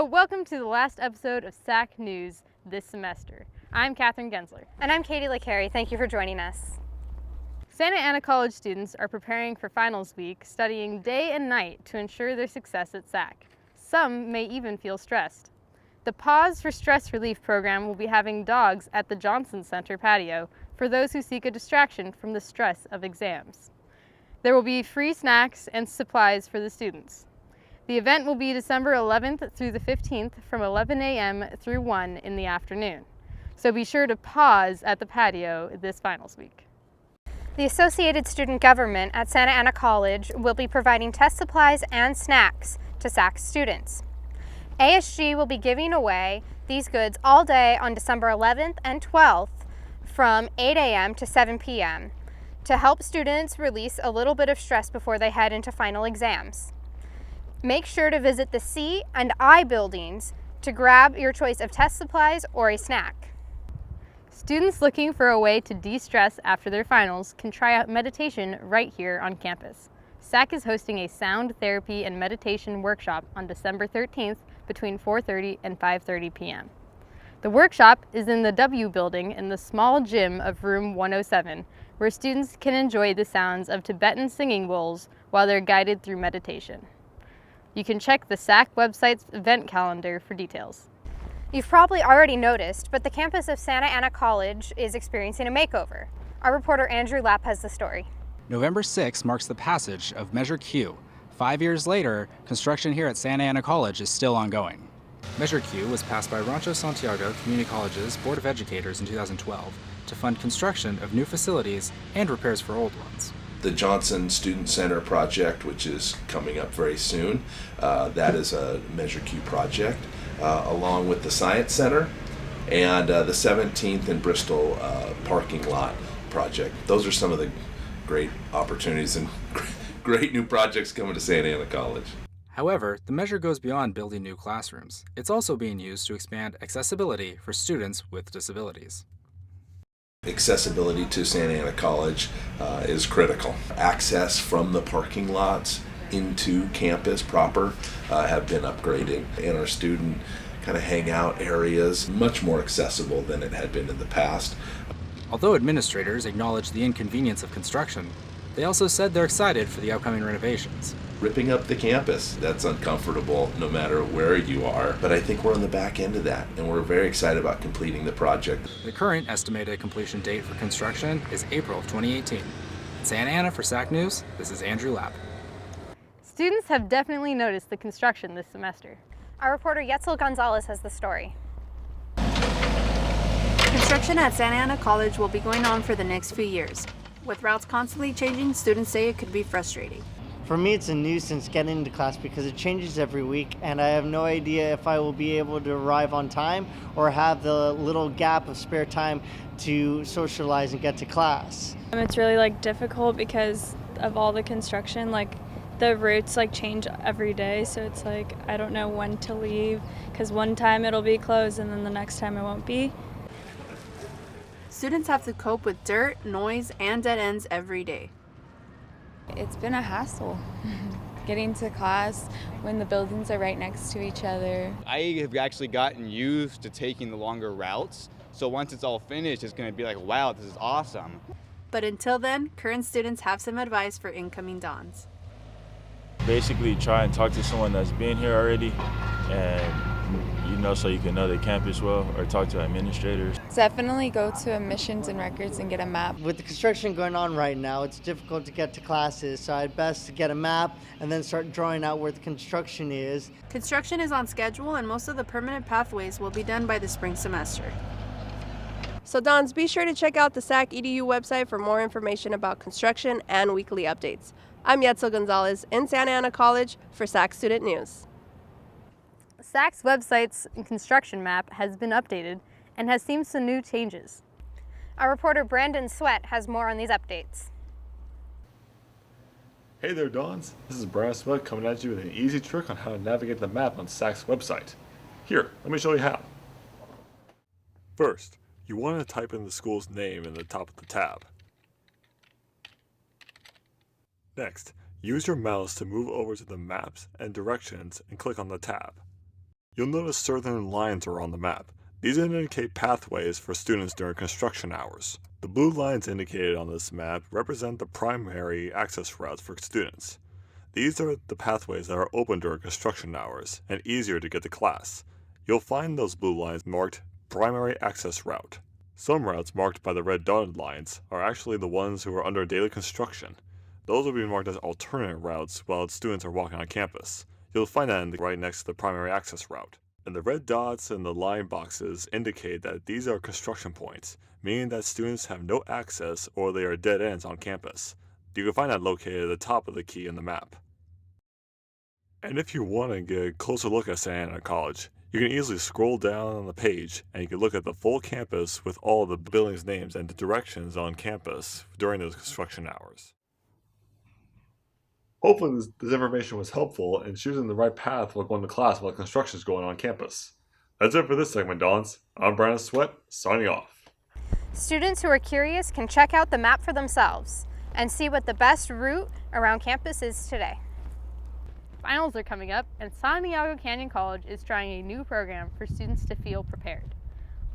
welcome to the last episode of SAC News this semester. I'm Catherine Gensler. And I'm Katie Licari. Thank you for joining us. Santa Ana College students are preparing for finals week, studying day and night to ensure their success at SAC. Some may even feel stressed. The Pause for Stress Relief program will be having dogs at the Johnson Center patio for those who seek a distraction from the stress of exams. There will be free snacks and supplies for the students. The event will be December 11th through the 15th from 11 a.m. through 1 in the afternoon. So be sure to pause at the patio this finals week. The Associated Student Government at Santa Ana College will be providing test supplies and snacks to SAC students. ASG will be giving away these goods all day on December 11th and 12th from 8 a.m. to 7 p.m. to help students release a little bit of stress before they head into final exams. Make sure to visit the C and I buildings to grab your choice of test supplies or a snack. Students looking for a way to de-stress after their finals can try out meditation right here on campus. SAC is hosting a sound therapy and meditation workshop on December 13th between 4:30 and 5:30 p.m. The workshop is in the W building in the small gym of room 107, where students can enjoy the sounds of Tibetan singing bowls while they're guided through meditation. You can check the SAC website's event calendar for details. You've probably already noticed, but the campus of Santa Ana College is experiencing a makeover. Our reporter Andrew Lapp has the story. November 6 marks the passage of Measure Q. 5 years later, construction here at Santa Ana College is still ongoing. Measure Q was passed by Rancho Santiago Community College's Board of Educators in 2012 to fund construction of new facilities and repairs for old ones. The Johnson Student Center project, which is coming up very soon, that is a Measure Q project, along with the Science Center and the 17th and Bristol parking lot project. Those are some of the great opportunities and great new projects coming to Santa Ana College. However, the measure goes beyond building new classrooms. It's also being used to expand accessibility for students with disabilities. Accessibility to Santa Ana College is critical. Access from the parking lots into campus proper have been upgraded, and our student kind of hangout areas much more accessible than it had been in the past. Although administrators acknowledge the inconvenience of construction, they also said they're excited for the upcoming renovations. Ripping up the campus, that's uncomfortable no matter where you are, but I think we're on the back end of that, and we're very excited about completing the project. The current estimated completion date for construction is April 2018. In Santa Ana for SAC News, this is Andrew Lapp. Students have definitely noticed the construction this semester. Our reporter Yetzel Gonzalez has the story. Construction at Santa Ana College will be going on for the next few years. With routes constantly changing, students say it could be frustrating. For me, it's a nuisance getting into class because it changes every week, and I have no idea if I will be able to arrive on time or have the little gap of spare time to socialize and get to class. It's really difficult because of all the construction. The routes change every day, so it's I don't know when to leave because one time it'll be closed and then the next time it won't be. Students have to cope with dirt, noise, and dead ends every day. It's been a hassle getting to class when the buildings are right next to each other. I have actually gotten used to taking the longer routes, so once it's all finished, it's going to be wow, this is awesome. But until then, current students have some advice for incoming dons. Basically, try and talk to someone that's been here already, and so you can know the campus well, or talk to administrators. Definitely go to admissions and records and get a map. With the construction going on right now, it's difficult to get to classes, so I'd best to get a map and then start drawing out where the construction is. Construction is on schedule, and most of the permanent pathways will be done by the spring semester. So Dons, be sure to check out the SAC EDU website for more information about construction and weekly updates. I'm Yetzel Gonzalez in Santa Ana College for SAC Student News. SAC's website's construction map has been updated and has seen some new changes. Our reporter Brandon Sweat has more on these updates. Hey there, Dons. This is Brandon Sweat coming at you with an easy trick on how to navigate the map on SAC's website. Here, let me show you how. First, you want to type in the school's name in the top of the tab. Next, use your mouse to move over to the Maps and Directions and click on the tab. You'll notice certain lines are on the map. These indicate pathways for students during construction hours. The blue lines indicated on this map represent the primary access routes for students. These are the pathways that are open during construction hours and easier to get to class. You'll find those blue lines marked primary access route. Some routes marked by the red dotted lines are actually the ones who are under daily construction. Those will be marked as alternate routes while students are walking on campus. You'll find that right next to the primary access route. And the red dots and the line boxes indicate that these are construction points, meaning that students have no access or they are dead ends on campus. You can find that located at the top of the key in the map. And if you want to get a closer look at Santa Ana College, you can easily scroll down on the page and you can look at the full campus with all the buildings' names and the directions on campus during those construction hours. Hopefully this information was helpful in choosing the right path while going to class while construction is going on campus. That's it for this segment, Dons. I'm Brandon Sweat, signing off. Students who are curious can check out the map for themselves and see what the best route around campus is today. Finals are coming up, and Santiago Canyon College is trying a new program for students to feel prepared.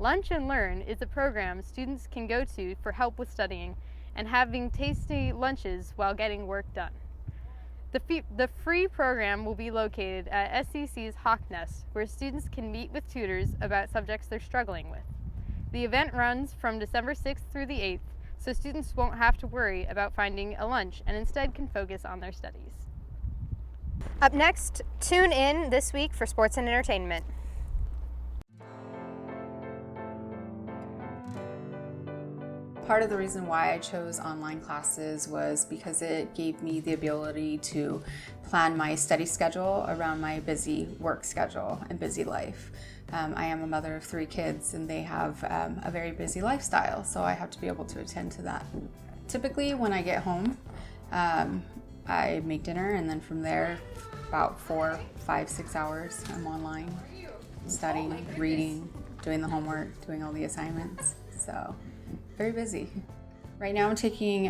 Lunch and Learn is a program students can go to for help with studying and having tasty lunches while getting work done. The free program will be located at SEC's Hawk Nest, where students can meet with tutors about subjects they're struggling with. The event runs from December 6th through the 8th, so students won't have to worry about finding a lunch and instead can focus on their studies. Up next, tune in this week for sports and entertainment. Part of the reason why I chose online classes was because it gave me the ability to plan my study schedule around my busy work schedule and busy life. I am a mother of 3 kids and they have a very busy lifestyle, so I have to be able to attend to that. Typically when I get home, I make dinner and then from there, about 4, 5, 6 hours, I'm online studying, reading, doing the homework, doing all the assignments, so very busy. Right now I'm taking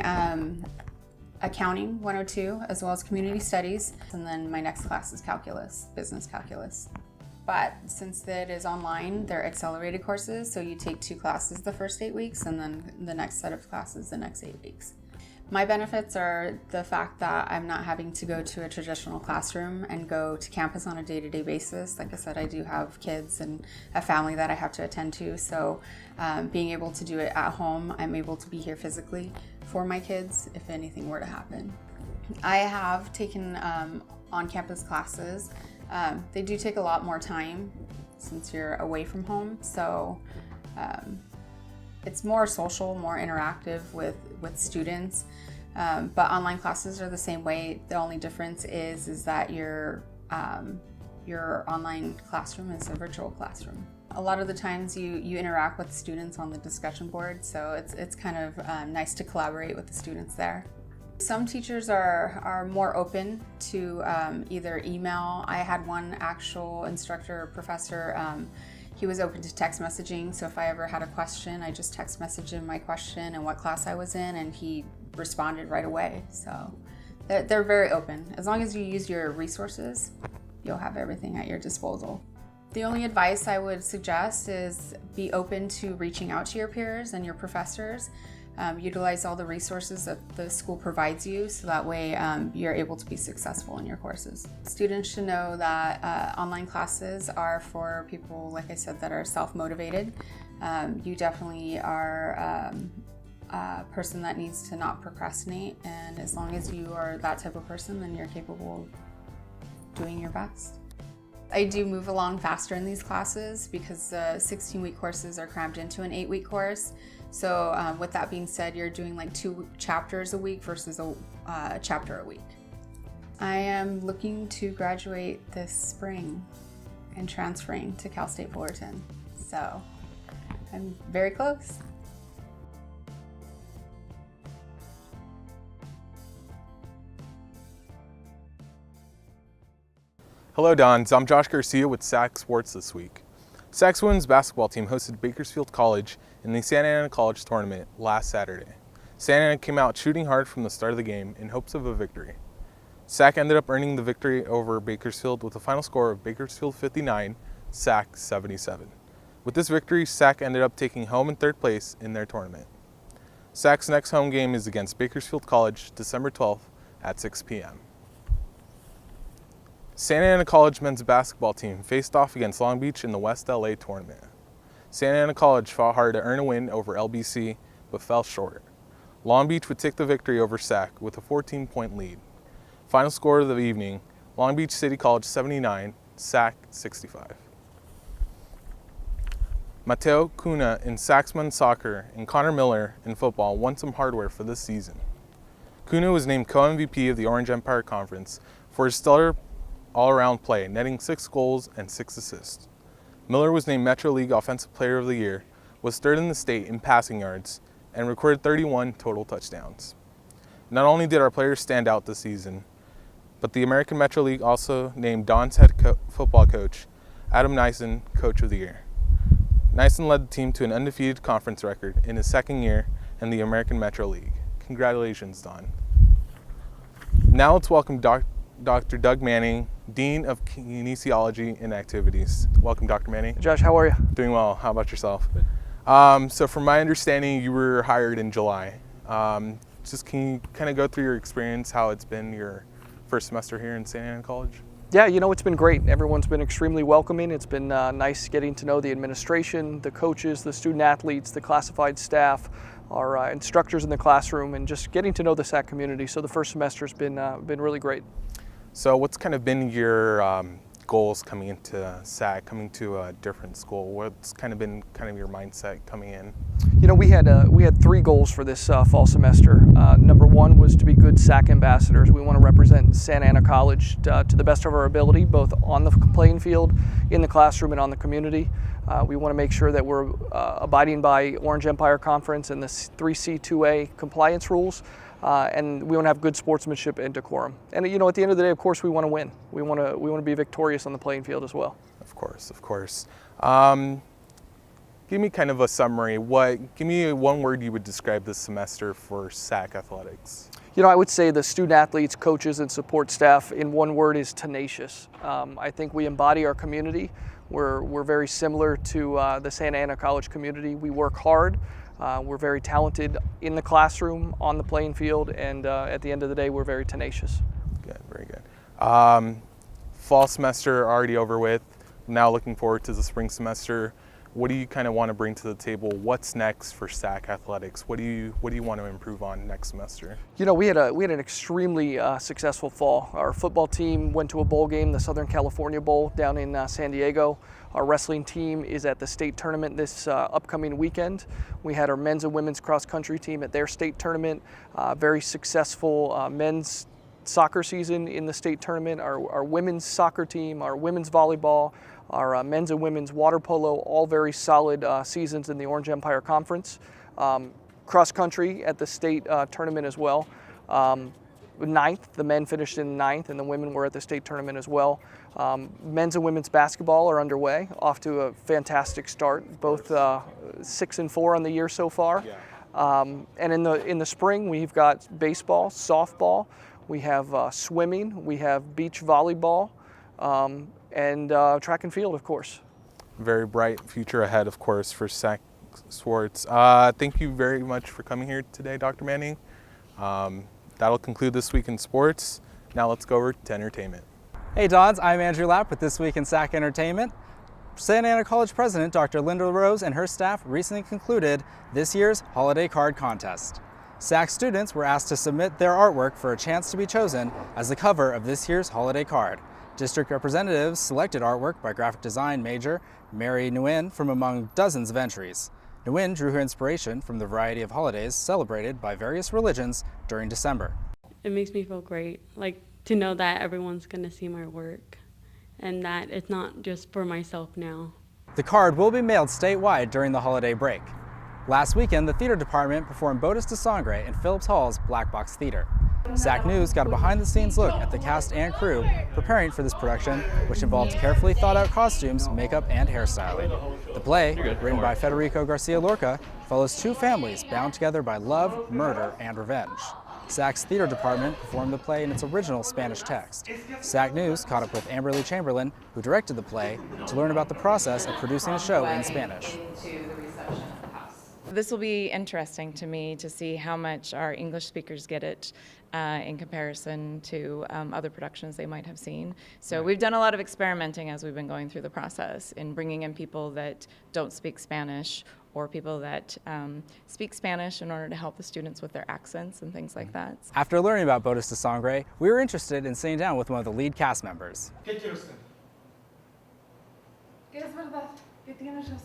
Accounting 102 as well as Community Studies, and then my next class is Calculus, Business Calculus. But since it is online, they're accelerated courses, so you take 2 classes the first 8 weeks and then the next set of classes the next 8 weeks. My benefits are the fact that I'm not having to go to a traditional classroom and go to campus on a day-to-day basis. Like I said, I do have kids and a family that I have to attend to, so being able to do it at home, I'm able to be here physically for my kids if anything were to happen. I have taken on-campus classes. They do take a lot more time since you're away from home, so it's more social, more interactive with students, but online classes are the same way. The only difference is that your online classroom is a virtual classroom. A lot of the times you interact with students on the discussion board, so it's kind of nice to collaborate with the students there. Some teachers are more open to either email. I had one actual instructor or professor, he was open to text messaging, so if I ever had a question, I just text messaged him my question and what class I was in, and he responded right away. So they're very open. As long as you use your resources, you'll have everything at your disposal. The only advice I would suggest is be open to reaching out to your peers and your professors. Utilize all the resources that the school provides you, so that way you're able to be successful in your courses. Students should know that online classes are for people, like I said, that are self-motivated. You definitely are a person that needs to not procrastinate, and as long as you are that type of person, then you're capable of doing your best. I do move along faster in these classes because the 16-week courses are crammed into an 8-week course. So with that being said, you're doing like 2 chapters a week versus a chapter a week. I am looking to graduate this spring and transferring to Cal State Fullerton. So I'm very close. Hello Dons, I'm Josh Garcia with SAC Sports this week. SAC's women's basketball team hosted Bakersfield College in the Santa Ana College tournament last Saturday. Santa Ana came out shooting hard from the start of the game in hopes of a victory. SAC ended up earning the victory over Bakersfield with a final score of Bakersfield 59, SAC 77. With this victory, SAC ended up taking home and third place in their tournament. SAC's next home game is against Bakersfield College, December 12th at 6 p.m. Santa Ana College men's basketball team faced off against Long Beach in the West LA tournament. Santa Ana College fought hard to earn a win over LBC, but fell short. Long Beach would take the victory over SAC with a 14-point lead. Final score of the evening, Long Beach City College 79, SAC 65. Mateo Cunha in SAC's men's soccer and Connor Miller in football won some hardware for this season. Cunha was named co-MVP of the Orange Empire Conference for his stellar all-around play, netting 6 goals and 6 assists. Miller was named Metro League Offensive Player of the Year, was third in the state in passing yards, and recorded 31 total touchdowns. Not only did our players stand out this season, but the American Metro League also named Don's head football coach, Adam Nyson, Coach of the Year. Nyson led the team to an undefeated conference record in his second year in the American Metro League. Congratulations, Don. Now let's welcome Dr. Doug Manning, Dean of Kinesiology and Activities. Welcome, Dr. Manning. Josh, how are you? Doing well. How about yourself? Good. So from my understanding, you were hired in July. Just can you kind of go through your experience, how it's been your first semester here in Santa Ana College? Yeah, you know, it's been great. Everyone's been extremely welcoming. It's been nice getting to know the administration, the coaches, the student athletes, the classified staff, our instructors in the classroom, and just getting to know the SAC community. So the first semester's been really great. So what's kind of been your goals coming into SAC, coming to a different school? What's kind of been your mindset coming in? You know, we had 3 goals for this fall semester. Number 1 was to be good SAC ambassadors. We want to represent Santa Ana College to the best of our ability, both on the playing field, in the classroom, and on the community. We want to make sure that we're abiding by Orange Empire Conference and the 3C2A compliance rules. And we want to have good sportsmanship and decorum. And you know, at the end of the day, of course, we want to win. We want to be victorious on the playing field as well. Of course, of course. Give me kind of a summary. Give me one word you would describe this semester for SAC athletics. You know, I would say the student athletes, coaches, and support staff in one word is tenacious. I think we embody our community. We're very similar to the Santa Ana College community. We work hard. We're very talented in the classroom, on the playing field, and at the end of the day, we're very tenacious. Good, very good. Fall semester already over with. Now looking forward to the spring semester. What do you kind of want to bring to the table? What's next for SAC athletics? What do you want to improve on next semester? You know, we had an extremely successful fall. Our football team went to a bowl game, the Southern California Bowl down in San Diego. Our wrestling team is at the state tournament this upcoming weekend. We had our men's and women's cross country team at their state tournament. Very successful men's soccer season in the state tournament. Our women's soccer team, our women's volleyball, our men's and women's water polo, all very solid seasons in the Orange Empire Conference. Cross country at the state tournament as well. 9th, the men finished in 9th, and the women were at the state tournament as well. Men's and women's basketball are underway, off to a fantastic start, both 6-4 on the year so far. Yeah. And in the spring, we've got baseball, softball, we have swimming, we have beach volleyball, and track and field, of course. Very bright future ahead, of course, for SAC sports. Thank you very much for coming here today, Dr. Manning. That'll conclude This Week in Sports. Now let's go over to entertainment. Hey Dons, I'm Andrew Lapp with This Week in SAC Entertainment. Santa Ana College President Dr. Linda Rose and her staff recently concluded this year's Holiday Card Contest. SAC students were asked to submit their artwork for a chance to be chosen as the cover of this year's holiday card. District representatives selected artwork by graphic design major Mary Nguyen from among dozens of entries. Nguyen drew her inspiration from the variety of holidays celebrated by various religions during December. It makes me feel great, to know that everyone's going to see my work and that it's not just for myself now. The card will be mailed statewide during the holiday break. Last weekend, the theater department performed Bodas de Sangre in Phillips Hall's Black Box Theater. SAC News got a behind-the-scenes look at the cast and crew preparing for this production, which involved carefully thought-out costumes, makeup, and hairstyling. The play, written by Federico Garcia Lorca, follows 2 families bound together by love, murder, and revenge. SAC's theater department performed the play in its original Spanish text. SAC News caught up with Amberly Chamberlain, who directed the play, to learn about the process of producing a show in Spanish. This will be interesting to me to see how much our English speakers get it in comparison to other productions they might have seen. So we've done a lot of experimenting as we've been going through the process in bringing in people that don't speak Spanish or people that speak Spanish in order to help the students with their accents and things like that. After learning about Bodas de Sangre, we were interested in sitting down with one of the lead cast members.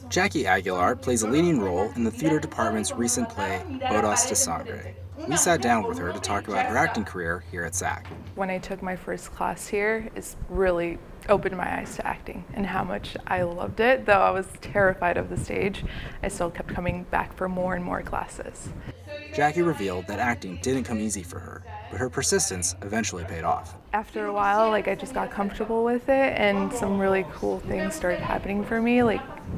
Jackie Aguilar plays a leading role in the theater department's recent play, Bodas de Sangre. We sat down with her to talk about her acting career here at SAC. When I took my first class here, it really opened my eyes to acting and how much I loved it. Though I was terrified of the stage, I still kept coming back for more and more classes. Jackie revealed that acting didn't come easy for her, but her persistence eventually paid off. After a while, I just got comfortable with it, and some really cool things started happening for me,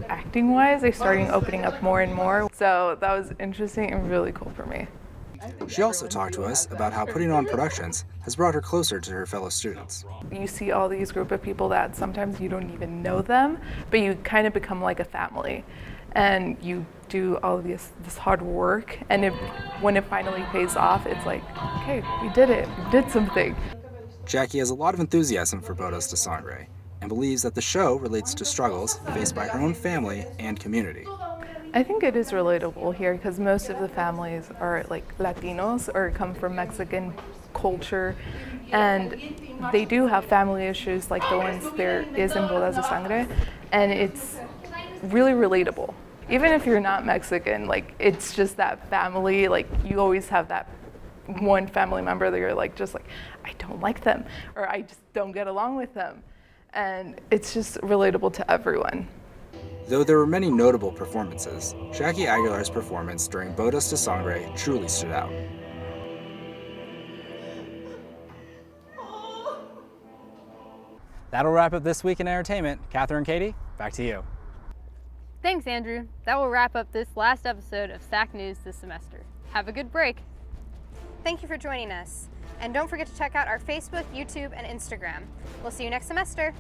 acting-wise. I started opening up more and more, so that was interesting and really cool for me. She also talked to us about how putting on productions has brought her closer to her fellow students. You see all these group of people that sometimes you don't even know them, but you kind of become like a family. And you do all of this hard work, and when it finally pays off, it's like, okay, we did it, we did something. Jackie has a lot of enthusiasm for Bodas de Sangre and believes that the show relates to struggles faced by her own family and community. I think it is relatable here because most of the families are Latinos or come from Mexican culture, and they do have family issues like the ones there is in Bodas de Sangre, and it's really relatable. Even if you're not Mexican, it's just that family, you always have that one family member that you're I don't like them, or I just don't get along with them. And it's just relatable to everyone. Though there were many notable performances, Jackie Aguilar's performance during Bodas de Sangre truly stood out. That'll wrap up This Week in Entertainment. Catherine and Katie, back to you. Thanks, Andrew. That will wrap up this last episode of SAC News this semester. Have a good break. Thank you for joining us. And don't forget to check out our Facebook, YouTube, and Instagram. We'll see you next semester.